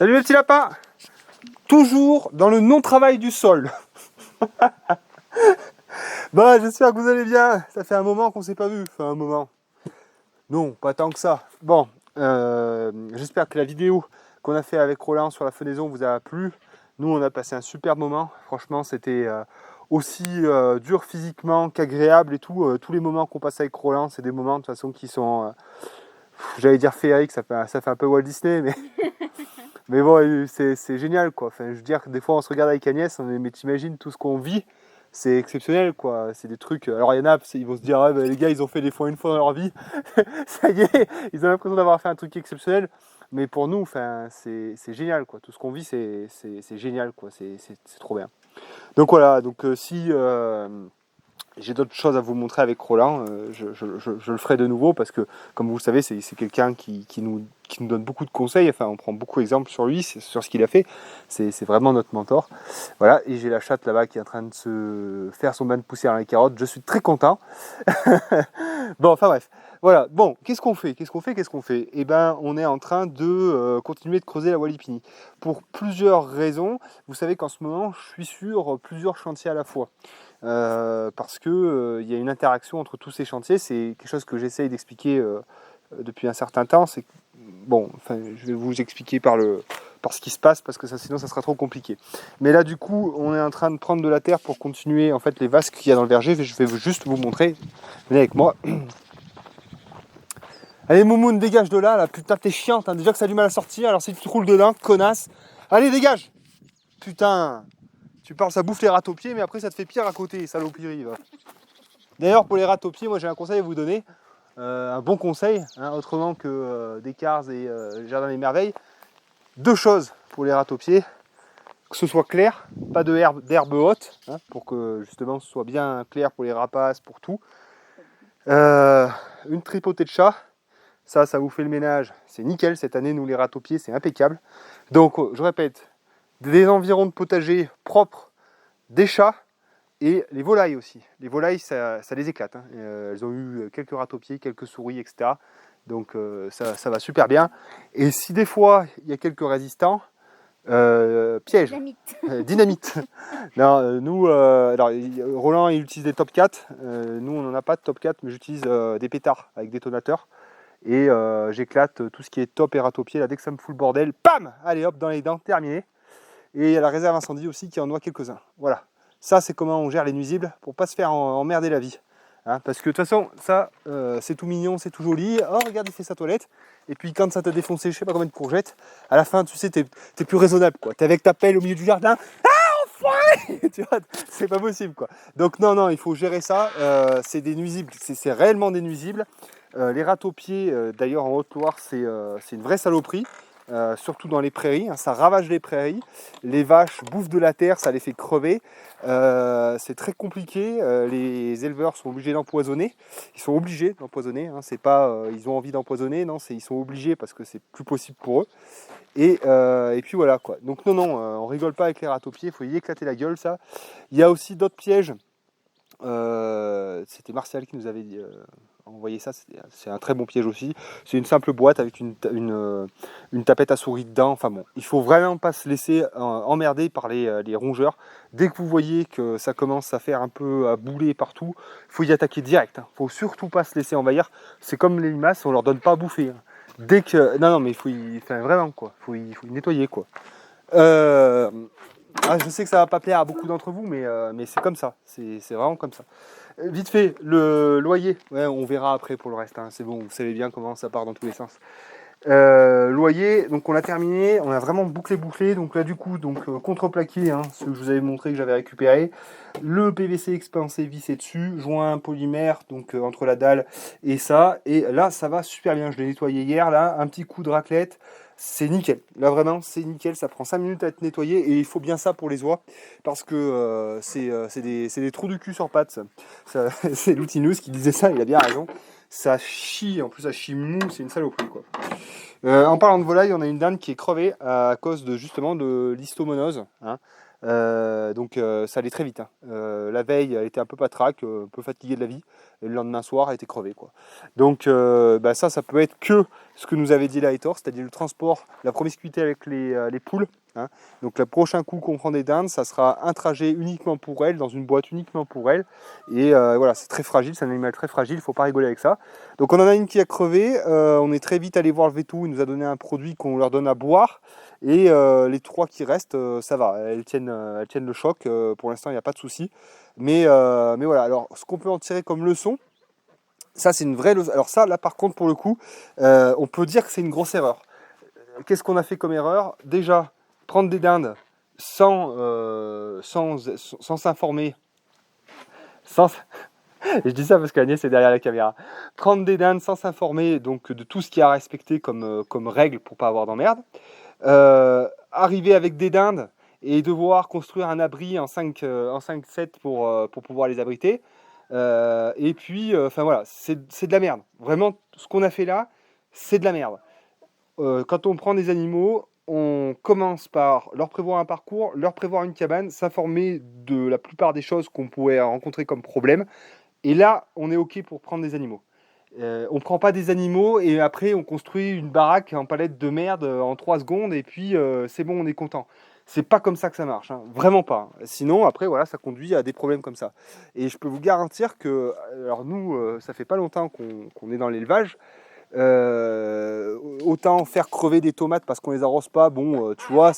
Salut les petits lapins. Toujours dans le non-travail du sol. Bah, j'espère que vous allez bien. Ça fait un moment qu'on s'est pas vu. Enfin, un moment. Non, pas tant que ça. Bon, j'espère que la vidéo qu'on a fait avec Roland sur la fenaison vous a plu. Nous, on a passé un super moment. Franchement, c'était aussi dur physiquement qu'agréable et tout. Tous les moments qu'on passe avec Roland, c'est des moments de toute façon qui sont, j'allais dire féeriques, ça fait un peu Walt Disney, mais bon, c'est génial quoi. Enfin, je veux dire que des fois on se regarde avec Agnès, mais t'imagines tout ce qu'on vit, c'est exceptionnel quoi. C'est des trucs. Alors il y en a, ils vont se dire, ah, bah, les gars ils ont fait des fois une fois dans leur vie, ça y est, ils ont l'impression d'avoir fait un truc exceptionnel. Mais pour nous, enfin, c'est génial quoi. Tout ce qu'on vit, c'est génial quoi. C'est trop bien. Donc voilà, donc si j'ai d'autres choses à vous montrer avec Roland, je le ferai de nouveau parce que, comme vous le savez, c'est quelqu'un qui nous donne beaucoup de conseils. Enfin, on prend beaucoup d'exemples sur lui, sur ce qu'il a fait. C'est vraiment notre mentor. Voilà, et j'ai la chatte là-bas qui est en train de se faire son bain de poussière dans les carottes. Je suis très content. Bon, enfin bref. Voilà, bon, qu'est-ce qu'on fait? Eh ben, on est en train de continuer de creuser la Wallipini. Pour plusieurs raisons. Vous savez qu'en ce moment, je suis sur plusieurs chantiers à la fois. Parce que y a une interaction entre tous ces chantiers. C'est quelque chose que j'essaye d'expliquer depuis un certain temps. C'est bon, enfin, je vais vous expliquer par ce qui se passe parce que sinon ça sera trop compliqué. Mais là, du coup, on est en train de prendre de la terre pour continuer en fait les vasques qu'il y a dans le verger. Je vais juste vous montrer. Venez avec moi. Allez, Moumoune, dégage de là. Putain, t'es chiante. Hein. Déjà que ça a du mal à sortir. Alors si tu te roules dedans, connasse. Allez, dégage. Putain. Tu parles, ça bouffe les rats aux pieds, mais après ça te fait pire à côté, saloperie. D'ailleurs, pour les rats aux pieds, moi j'ai un conseil à vous donner. Un bon conseil, hein, autrement que des Cars et Jardin des Merveilles. Deux choses pour les rats aux pieds. Que ce soit clair, pas d'herbe haute, hein, pour que justement ce soit bien clair pour les rapaces, pour tout. Une tripotée de chat, ça vous fait le ménage. C'est nickel, cette année, nous les rats aux pieds, c'est impeccable. Donc, je répète, des environs de potager propres, des chats et les volailles aussi. Les volailles, ça les éclate. Hein. Elles ont eu quelques rats aux pieds, quelques souris, etc. Donc ça va super bien. Et si des fois il y a quelques résistants, piège, dynamite. Non, nous, alors, Roland il utilise des Top 4. Nous on n'en a pas de Top 4, mais j'utilise des pétards avec détonateur. Et j'éclate tout ce qui est top et rats aux pieds. Là, dès que ça me fout le bordel, pam, allez hop, dans les dents, terminé. Et il y a la réserve incendie aussi qui en noie quelques-uns. Voilà. Ça, c'est comment on gère les nuisibles pour pas se faire emmerder la vie. Hein, parce que de toute façon, ça, c'est tout mignon, c'est tout joli. Oh, regarde, il fait sa toilette. Et puis quand ça t'a défoncé, je sais pas combien de courgettes, à la fin, tu sais, t'es plus raisonnable, quoi. T'es avec ta pelle au milieu du jardin. Ah, enfoiré. Tu vois, c'est pas possible, quoi. Donc non, il faut gérer ça. C'est des nuisibles, c'est réellement des nuisibles. Les rats aux pieds, d'ailleurs en Haute-Loire, c'est une vraie saloperie. Surtout dans les prairies, hein, ça ravage les prairies, les vaches bouffent de la terre, ça les fait crever, c'est très compliqué, les éleveurs sont obligés d'empoisonner, ils sont obligés d'empoisonner, hein, c'est pas ils ont envie d'empoisonner, non, ils sont obligés parce que c'est plus possible pour eux, et puis voilà quoi. Donc non, on rigole pas avec les rats aux pieds, il faut y éclater la gueule ça. Il y a aussi d'autres pièges, c'était Martial qui nous avait envoyé ça, c'est un très bon piège aussi. C'est une simple boîte avec une tapette à souris dedans. Enfin bon, il faut vraiment pas se laisser emmerder par les rongeurs. Dès que vous voyez que ça commence à faire un peu à bouler partout, il faut y attaquer direct. Hein. Faut surtout pas se laisser envahir. C'est comme les limaces, on leur donne pas à bouffer. Hein. Dès que non mais il faut enfin, vraiment quoi, faut y nettoyer quoi. Je sais que ça va pas plaire à beaucoup d'entre vous, mais c'est comme ça, c'est vraiment comme ça. Vite fait, le loyer, ouais, on verra après pour le reste, hein. C'est bon, vous savez bien comment ça part dans tous les sens. Loyer, donc on a terminé, on a vraiment bouclé, donc là du coup, contreplaqué, hein, ce que je vous avais montré que j'avais récupéré, le PVC expansé vissé dessus, joint polymère, donc entre la dalle et ça, et là ça va super bien, je l'ai nettoyé hier, là, un petit coup de raclette, c'est nickel, là vraiment c'est nickel, ça prend 5 minutes à être nettoyé, et il faut bien ça pour les oies, parce que c'est des trous du cul sur pattes, ça, c'est l'outinous qui disait ça, il a bien raison. Ça chie, en plus ça chie mou, c'est une saloperie quoi. En parlant de volaille, on a une dinde qui est crevée à cause de justement de l'histomonose, hein. Donc ça allait très vite, hein. La veille, elle était un peu patraque, un peu fatiguée de la vie, et le lendemain soir, elle était crevée, quoi. Donc ça peut être que ce que nous avait dit la Hétor, c'est-à-dire le transport, la promiscuité avec les poules, hein. Donc le prochain coup qu'on prend des dindes, ça sera un trajet uniquement pour elles, dans une boîte uniquement pour elles. Et voilà, c'est très fragile, c'est un animal très fragile, il ne faut pas rigoler avec ça. Donc on en a une qui a crevé, on est très vite allé voir le vétou, il nous a donné un produit qu'on leur donne à boire. Et les 3 qui restent, ça va, elles tiennent le choc, pour l'instant il n'y a pas de souci. Mais voilà, alors ce qu'on peut en tirer comme leçon, ça c'est une vraie leçon. Alors ça, là par contre pour le coup, on peut dire que c'est une grosse erreur. Qu'est-ce qu'on a fait comme erreur? Déjà, prendre des dindes sans s'informer, sans, je dis ça parce qu'Agnès est derrière la caméra. Prendre des dindes sans s'informer donc de tout ce qu'il y a à respecter comme règle pour pas avoir d'emmerde. Arriver avec des dindes et devoir construire un abri en 5-7 pour pouvoir les abriter. Et puis, enfin voilà, c'est de la merde. Vraiment, ce qu'on a fait là, c'est de la merde. Quand on prend des animaux, on commence par leur prévoir un parcours, leur prévoir une cabane, s'informer de la plupart des choses qu'on pourrait rencontrer comme problème. Et là, on est OK pour prendre des animaux. On prend pas des animaux et après on construit une baraque en palette de merde en 3 secondes et puis c'est bon, on est content. C'est pas comme ça que ça marche, hein. Vraiment pas, hein. Sinon, après, voilà, ça conduit à des problèmes comme ça. Et je peux vous garantir que, alors nous, ça fait pas longtemps qu'on est dans l'élevage. Autant faire crever des tomates parce qu'on les arrose pas, bon, tu vois,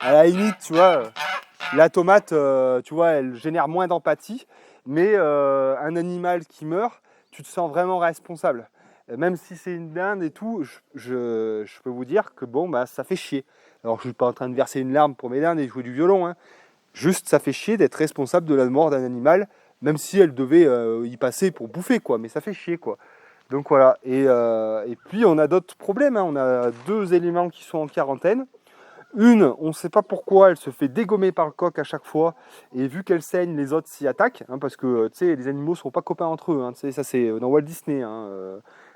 à la limite, tu vois, la tomate, tu vois, elle génère moins d'empathie, mais un animal qui meurt, tu te sens vraiment responsable. Même si c'est une dinde et tout, je peux vous dire que bon, bah, ça fait chier. Alors je suis pas en train de verser une larme pour mes dindes et jouer du violon, hein. Juste, ça fait chier d'être responsable de la mort d'un animal, même si elle devait y passer pour bouffer, quoi. Mais ça fait chier, quoi. Donc voilà. Et puis on a d'autres problèmes, hein. On a 2 éléments qui sont en quarantaine. Une, on ne sait pas pourquoi, elle se fait dégommer par le coq à chaque fois, et vu qu'elle saigne, les autres s'y attaquent, hein, parce que tu sais, les animaux ne sont pas copains entre eux, hein, tu sais, ça c'est dans Walt Disney, hein,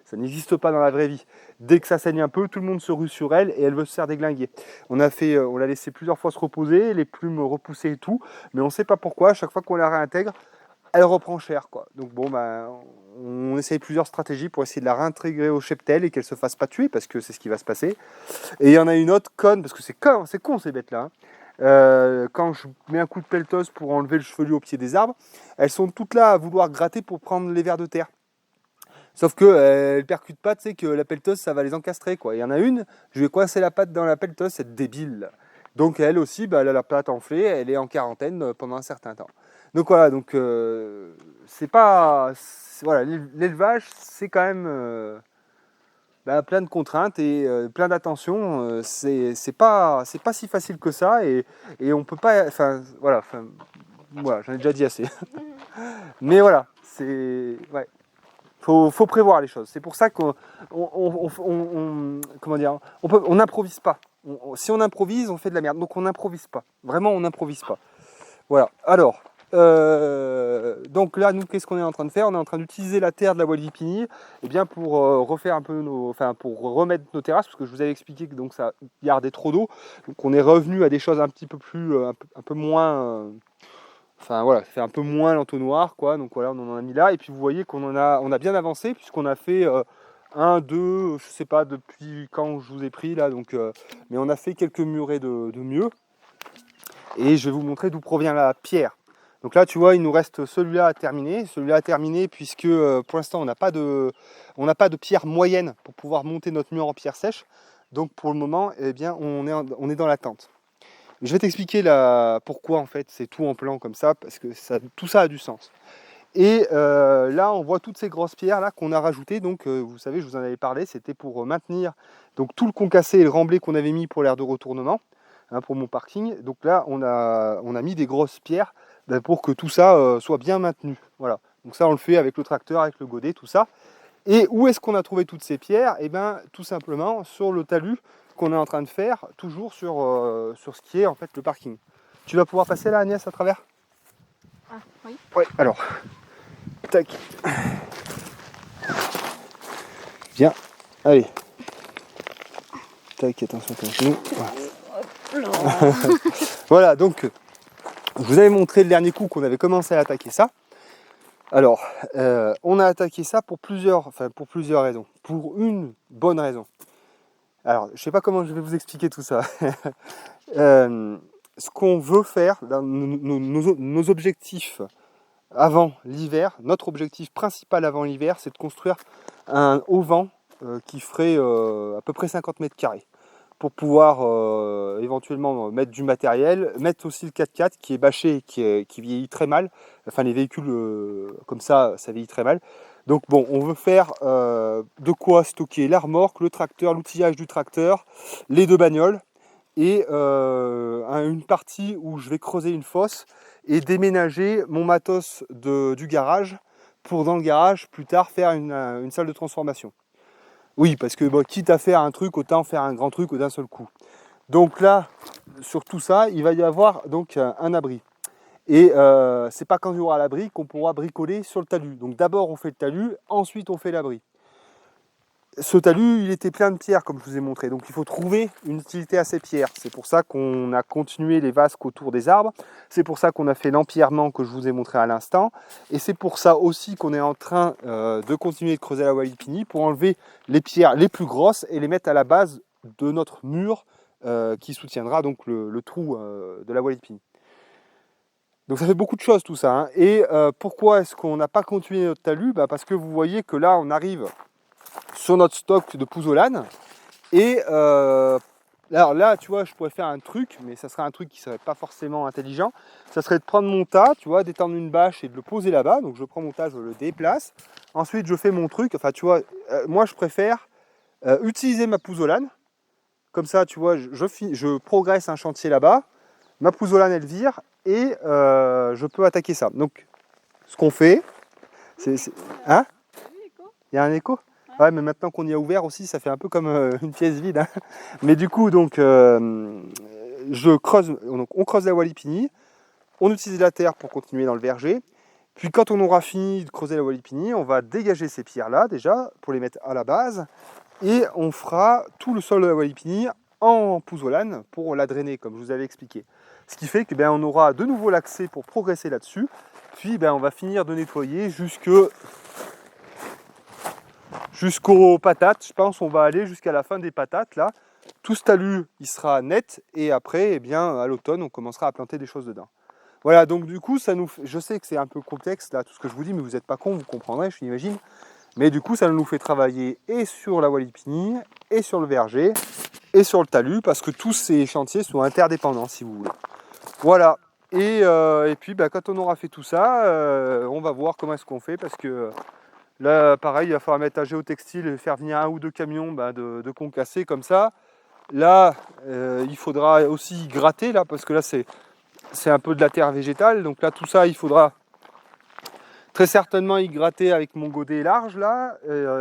ça n'existe pas dans la vraie vie. Dès que ça saigne un peu, tout le monde se rue sur elle et elle veut se faire déglinguer. On l'a laissé plusieurs fois se reposer, les plumes repoussées et tout, mais on ne sait pas pourquoi, à chaque fois qu'on la réintègre, elle reprend cher, quoi. Donc bon, bah, on essaye plusieurs stratégies pour essayer de la réintégrer au cheptel et qu'elle se fasse pas tuer, parce que c'est ce qui va se passer. Et il y en a une autre conne, parce que c'est con ces bêtes-là, hein. Quand je mets un coup de pelleteuse pour enlever le chevelu au pied des arbres, elles sont toutes là à vouloir gratter pour prendre les vers de terre. Sauf que elles percutent pas, tu sais, que la pelleteuse ça va les encastrer, quoi. Il y en a une, je vais coincer la patte dans la pelleteuse, cette débile, là. Donc elle aussi, bah, elle a la patte enflée, elle est en quarantaine pendant un certain temps. Donc voilà, donc c'est pas, voilà, l'élevage c'est quand même bah, plein de contraintes et plein d'attention. C'est pas si facile que ça et on peut pas, voilà, j'en ai déjà dit assez. Mais voilà, c'est ouais. Faut prévoir les choses. C'est pour ça qu'on comment dire, on n'improvise pas. Si on improvise, on fait de la merde. Donc on n'improvise pas. Vraiment, on n'improvise pas. Voilà. Alors, donc là, nous, qu'est-ce qu'on est en train de faire? On est en train d'utiliser la terre de la Walvipini, eh bien pour refaire un peu pour remettre nos terrasses, parce que je vous avais expliqué que donc ça gardait trop d'eau. Donc on est revenu à des choses un petit peu plus, un peu moins. Enfin voilà, ça fait un peu moins l'entonnoir, quoi. Donc voilà, on en a mis là. Et puis vous voyez on a bien avancé, puisqu'on a fait 1, 2, je sais pas depuis quand je vous ai pris là. Donc, mais on a fait quelques murets de mieux. Et je vais vous montrer d'où provient la pierre. Donc là, tu vois, il nous reste celui-là à terminer. Celui-là à terminer, puisque pour l'instant, on n'a pas de pierre moyenne pour pouvoir monter notre mur en pierre sèche. Donc pour le moment, eh bien, on est dans l'attente. Je vais t'expliquer pourquoi en fait c'est tout en plan comme ça, parce que tout ça a du sens. Et là, on voit toutes ces grosses pierres là qu'on a rajoutées. Donc, vous savez, je vous en avais parlé, c'était pour maintenir donc tout le concassé et le remblai qu'on avait mis pour l'aire de retournement, hein, pour mon parking. Donc là, on a mis des grosses pierres pour que tout ça soit bien maintenu. Voilà. Donc ça, on le fait avec le tracteur, avec le godet, tout ça. Et où est-ce qu'on a trouvé toutes ces pierres? Eh bien, tout simplement sur le talus qu'on est en train de faire, toujours sur ce qui est en fait le parking. Tu vas pouvoir passer là, Agnès, à travers? Ah, oui. Oui, alors. Tac. Viens. Allez. tac, attention, attention. Voilà. Là. Voilà, donc je vous avais montré le dernier coup qu'on avait commencé à attaquer ça. Alors, on a attaqué ça pour plusieurs raisons. Pour une bonne raison. Alors, je ne sais pas comment je vais vous expliquer tout ça. Ce qu'on veut faire, nos objectifs avant l'hiver, notre objectif principal avant l'hiver, c'est de construire un auvent qui ferait à peu près 50 mètres carrés. Pour pouvoir éventuellement mettre du matériel, mettre aussi le 4x4 qui est bâché, qui vieillit très mal. Enfin, les véhicules comme ça vieillit très mal. Donc bon, on veut faire de quoi stocker la remorque, le tracteur, l'outillage du tracteur, les deux bagnoles, et une partie où je vais creuser une fosse et déménager mon matos du garage pour, dans le garage, plus tard faire une salle de transformation. Oui, parce que bon, quitte à faire un truc, autant faire un grand truc d'un seul coup. Donc là, sur tout ça, il va y avoir donc un abri. Et c'est pas quand il y aura l'abri qu'on pourra bricoler sur le talus. Donc d'abord on fait le talus, ensuite on fait l'abri. Ce talus, il était plein de pierres, comme je vous ai montré. Donc il faut trouver une utilité à ces pierres. C'est pour ça qu'on a continué les vasques autour des arbres. C'est pour ça qu'on a fait l'empierrement que je vous ai montré à l'instant. Et c'est pour ça aussi qu'on est en train de continuer de creuser la Walipini pour enlever les pierres les plus grosses et les mettre à la base de notre mur qui soutiendra donc le trou de la Walipini. Donc ça fait beaucoup de choses tout ça. Hein. Et pourquoi est-ce qu'on n'a pas continué notre talus? Parce que vous voyez que là on arrive sur notre stock de pouzzolane. Et alors là, tu vois, je pourrais faire un truc, mais ça serait un truc qui serait pas forcément intelligent. Ça serait de prendre mon tas, tu vois, d'étendre une bâche et de le poser là-bas. Donc je prends mon tas, je le déplace. Ensuite, je fais mon truc. Enfin, tu vois, moi je préfère utiliser ma pouzzolane. Comme ça, tu vois, je progresse un chantier là-bas. Ma pouzzolane, elle vire et je peux attaquer ça. Donc, ce qu'on fait, hein? Il y a un écho? Ouais, mais maintenant qu'on y a ouvert aussi, ça fait un peu comme une pièce vide. Hein. Mais du coup, donc, on creuse la Walipini, on utilise la terre pour continuer dans le verger. Puis quand on aura fini de creuser la Walipini, on va dégager ces pierres-là déjà pour les mettre à la base. Et on fera tout le sol de la Walipini en pouzzolane pour la drainer, comme je vous avais expliqué. Ce qui fait que on aura de nouveau l'accès pour progresser là-dessus. Puis on va finir de nettoyer jusqu'aux patates. Je pense qu'on va aller jusqu'à la fin des patates là. Tout ce talus il sera net et après à l'automne on commencera à planter des choses dedans. Voilà, donc du coup je sais que c'est un peu complexe là tout ce que je vous dis, mais vous n'êtes pas con, vous comprendrez, je l'imagine. Mais du coup ça nous fait travailler et sur la Walipini et sur le verger et sur le talus parce que tous ces chantiers sont interdépendants si vous voulez. Voilà. Et puis quand on aura fait tout ça, on va voir comment est-ce qu'on fait parce que là, pareil, il va falloir mettre un géotextile et faire venir un ou deux camions de concassés comme ça. Là, il faudra aussi gratter, là, parce que là, c'est un peu de la terre végétale. Donc là, tout ça, il faudra très certainement y gratter avec mon godet large, là,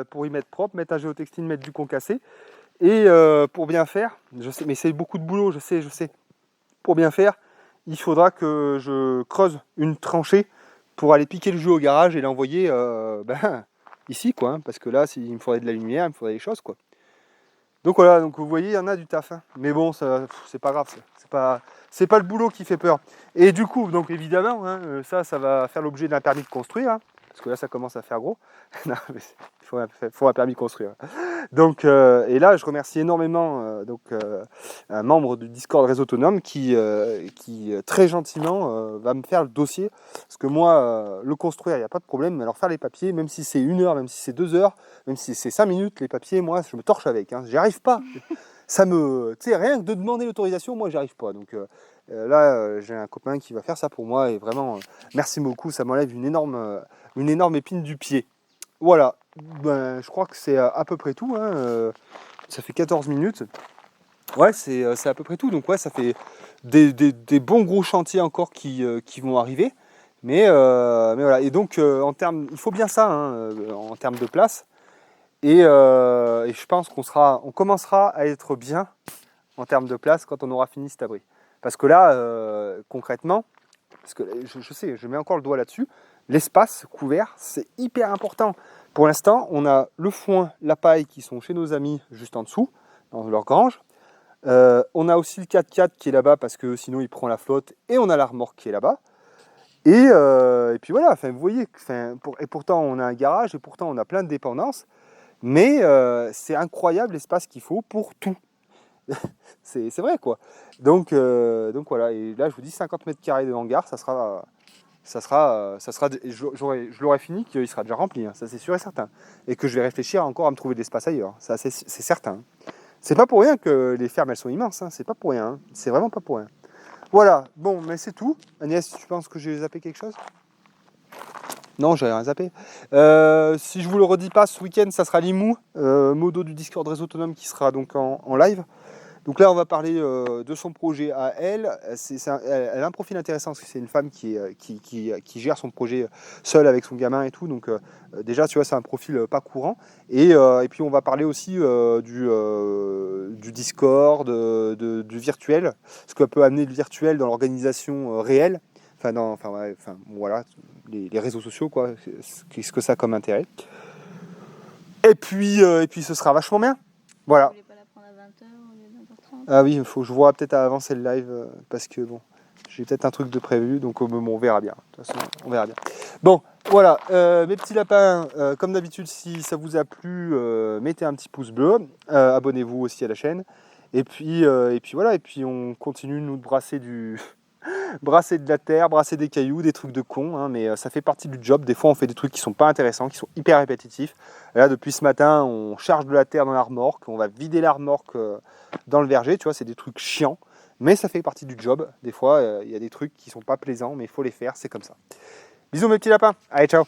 pour y mettre propre, mettre un géotextile, mettre du concassé. Et pour bien faire, je sais, mais c'est beaucoup de boulot, je sais. Pour bien faire, il faudra que je creuse une tranchée pour aller piquer le jus au garage et l'envoyer ici, quoi. Hein, parce que là, il me faudrait de la lumière, il me faudrait des choses, quoi. Donc voilà, donc vous voyez, il y en a du taf. Hein. Mais bon, c'est pas grave, c'est pas le boulot qui fait peur. Et du coup, donc évidemment, hein, ça va faire l'objet d'un permis de construire, hein, parce que là, ça commence à faire gros. Non, mais il faut un permis de construire. Donc, et là, je remercie énormément un membre du Discord Réseau Autonome qui très gentiment va me faire le dossier. Parce que moi, le construire, il n'y a pas de problème. Mais alors faire les papiers, même si c'est 1 heure, même si c'est 2 heures, même si c'est 5 minutes, les papiers, moi, je me torche avec. Hein. J'y arrive pas. Tu sais, rien que de demander l'autorisation, moi, j'y arrive pas. Donc là, j'ai un copain qui va faire ça pour moi. Et vraiment, merci beaucoup. Ça m'enlève une énorme épine du pied. Voilà, je crois que c'est à peu près tout. Hein. Ça fait 14 minutes. Ouais, c'est à peu près tout. Donc ouais, ça fait des bons gros chantiers encore qui vont arriver. Mais voilà. Et donc il faut bien ça hein, en termes de place. Et je pense qu'on commencera à être bien en termes de place quand on aura fini cet abri. Parce que là, concrètement, parce que je sais, je mets encore le doigt là-dessus. L'espace couvert, c'est hyper important. Pour l'instant, on a le foin, la paille qui sont chez nos amis juste en dessous, dans leur grange. On a aussi le 4x4 qui est là-bas parce que sinon il prend la flotte. Et on a la remorque qui est là-bas. Et puis voilà, enfin, vous voyez, et pourtant on a un garage et pourtant on a plein de dépendances. Mais c'est incroyable l'espace qu'il faut pour tout. C'est vrai quoi. Donc voilà, et là je vous dis 50 mètres carrés de hangar, je l'aurai fini qu'il sera déjà rempli, hein, ça c'est sûr et certain. Et que je vais réfléchir encore à me trouver de l'espace ailleurs, ça c'est certain. C'est pas pour rien que les fermes elles sont immenses, hein, c'est pas pour rien, hein, c'est vraiment pas pour rien. Voilà, bon, mais c'est tout. Agnès, tu penses que j'ai zappé quelque chose? Non, j'ai rien zappé. Si je vous le redis pas, ce week-end, ça sera Limou, modo du Discord Réseau Autonome qui sera donc en live. Donc là, on va parler de son projet à elle. Elle a un profil intéressant parce que c'est une femme qui gère son projet seule avec son gamin et tout. Donc déjà, tu vois, c'est un profil pas courant. Et puis, on va parler aussi du Discord, du virtuel, ce que peut amener le virtuel dans l'organisation réelle. Voilà, les réseaux sociaux, quoi. Qu'est-ce que ça a comme intérêt. Et puis, ce sera vachement bien. Voilà. Vous voulez pas la prendre à 20h au lieu de 20h30? Ah oui, il faut que je vois peut-être à avancer le live parce que bon, j'ai peut-être un truc de prévu, donc on verra bien. De toute façon, on verra bien. Bon, voilà, mes petits lapins, comme d'habitude, si ça vous a plu, mettez un petit pouce bleu, abonnez-vous aussi à la chaîne, et puis voilà, et puis on continue nous de brasser brasser de la terre, brasser des cailloux, des trucs de cons, hein, mais ça fait partie du job. Des fois, on fait des trucs qui sont pas intéressants, qui sont hyper répétitifs. Et là, depuis ce matin, on charge de la terre dans la remorque, on va vider la remorque dans le verger, tu vois, c'est des trucs chiants, mais ça fait partie du job. Des fois, il y a des trucs qui sont pas plaisants, mais il faut les faire, c'est comme ça. Bisous mes petits lapins, allez ciao.